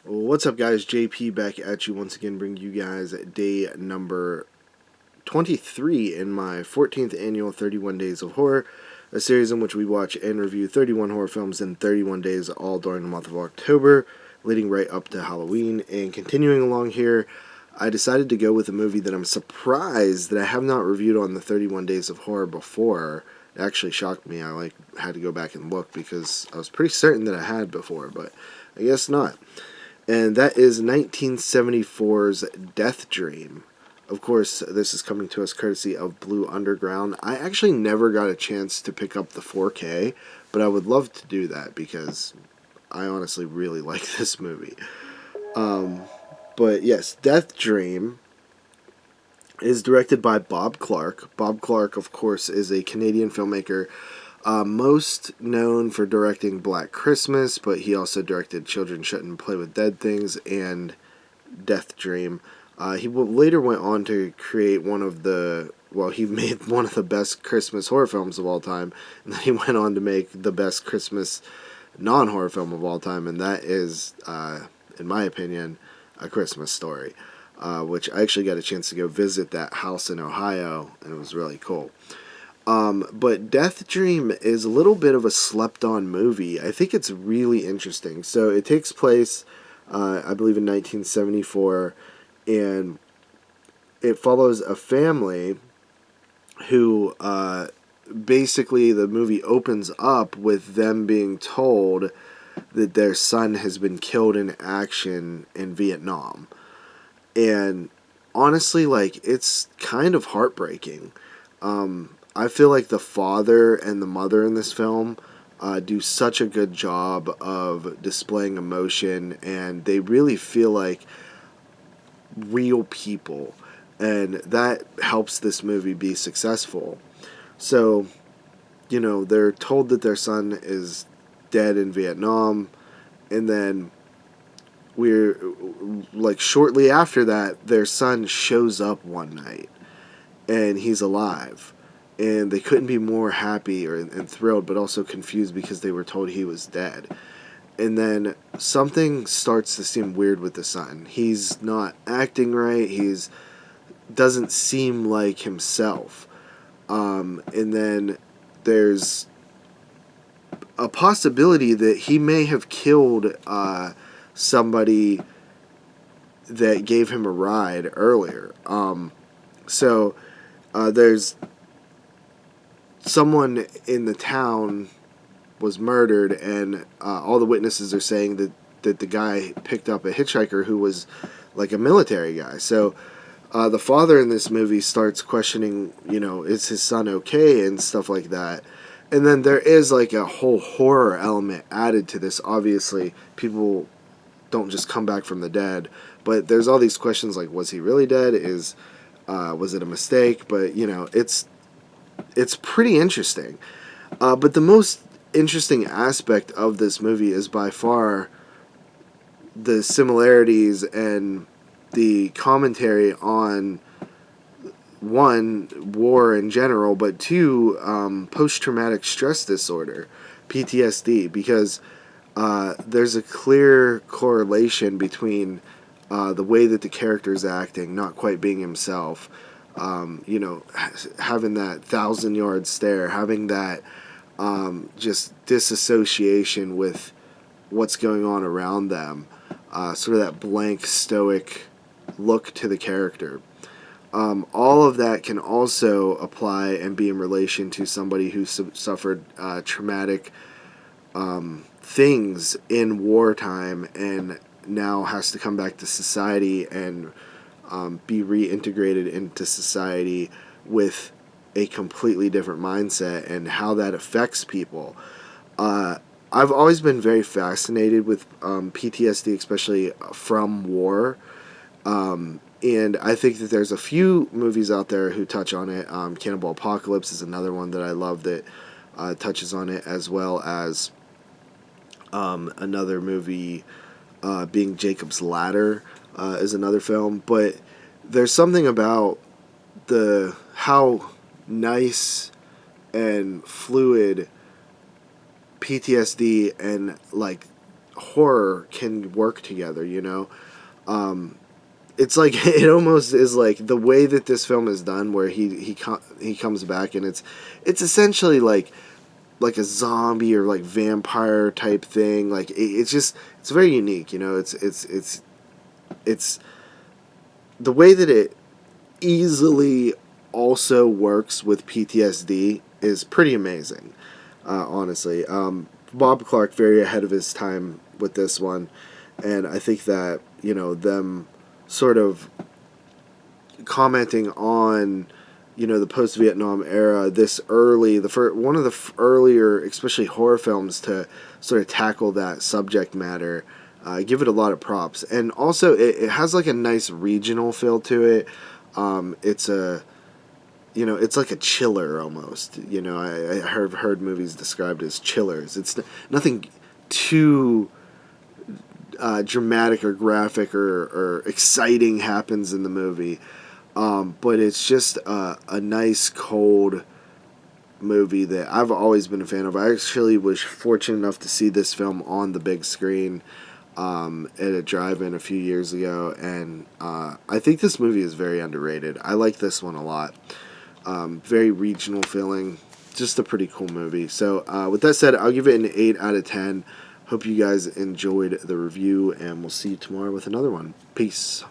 What's up, guys? JP back at you once again, bringing you guys day number 23 in my 14th annual 31 Days of Horror, a series in which we watch and review 31 horror films in 31 days, all during the month of October, leading right up to Halloween. And continuing along here, I decided to go with a movie that I'm surprised that I have not reviewed on the 31 Days of Horror before. It actually shocked me. I had to go back and look because I was pretty certain that I had before, but I guess not. And that is 1974's Deathdream. Of course, this is coming to us courtesy of Blue Underground. I actually never got a chance to pick up the 4K, but I would love to do that because I honestly really like this movie. But yes, Deathdream is directed by Bob Clark. Bob Clark, of course, is a Canadian filmmaker, most known for directing Black Christmas, but he also directed Children Shouldn't Play with Dead Things and Deathdream. He later went on to create he made one of the best Christmas horror films of all time, and then he went on to make the best Christmas non-horror film of all time, and that is, in my opinion, A Christmas Story, which I actually got a chance to go visit that house in Ohio, and it was really cool. But Deathdream is a little bit of a slept-on movie. I think it's really interesting. So it takes place, I believe, in 1974, and it follows a family who, basically, the movie opens up with them being told that their son has been killed in action in Vietnam. And honestly, it's kind of heartbreaking. I feel like the father and the mother in this film do such a good job of displaying emotion, and they really feel like real people, and that helps this movie be successful. So, they're told that their son is dead in Vietnam, and then we're shortly after that, their son shows up one night, and he's alive. And they couldn't be more happy and thrilled, but also confused because they were told he was dead. And then something starts to seem weird with the son. He's not acting right. He's doesn't seem like himself. And then there's a possibility that he may have killed somebody that gave him a ride earlier. There's someone in the town was murdered, and all the witnesses are saying that the guy picked up a hitchhiker who was like a military guy. So the father in this movie starts questioning, is his son okay and stuff like that. And then there is like a whole horror element added to this. Obviously, people don't just come back from the dead, but there's all these questions like, was he really dead? Was it a mistake? But it's pretty interesting. But the most interesting aspect of this movie is by far the similarities and the commentary on, one, war in general, but two, post-traumatic stress disorder, PTSD, because there's a clear correlation between the way that the character's acting, not quite being himself, having that 1,000-yard stare, having that just disassociation with what's going on around them, sort of that blank, stoic look to the character. All of that can also apply and be in relation to somebody who suffered traumatic things in wartime and now has to come back to society and be reintegrated into society with a completely different mindset and how that affects people. I've always been very fascinated with PTSD, especially from war. And I think that there's a few movies out there who touch on it. Cannibal Apocalypse is another one that I love that touches on it, as well as another movie being Jacob's Ladder is another film. But there's something about how nice and fluid PTSD and horror can work together, you know? It's like, it almost is like the way that this film is done, where he comes back, and it's essentially like a zombie or like vampire type thing. Like it's just, it's very unique, you know. It's the way that it easily also works with PTSD is pretty amazing, honestly. Bob Clark, very ahead of his time with this one, and I think that, you know, them sort of commenting on, you know, the post-Vietnam era this early, one of the earlier, especially horror films, to sort of tackle that subject matter. Give it a lot of props. And also, it has like a nice regional feel to it. It's a, you know, it's like a chiller almost. You know, I heard movies described as chillers. It's nothing too dramatic or graphic or exciting happens in the movie. But it's just a nice, cold movie that I've always been a fan of. I actually was fortunate enough to see this film on the big screen at a drive-in a few years ago, and I think this movie is very underrated. I like this one a lot. Very regional feeling. Just a pretty cool movie. So with that said, I'll give it an 8 out of 10. Hope you guys enjoyed the review, and we'll see you tomorrow with another one. Peace.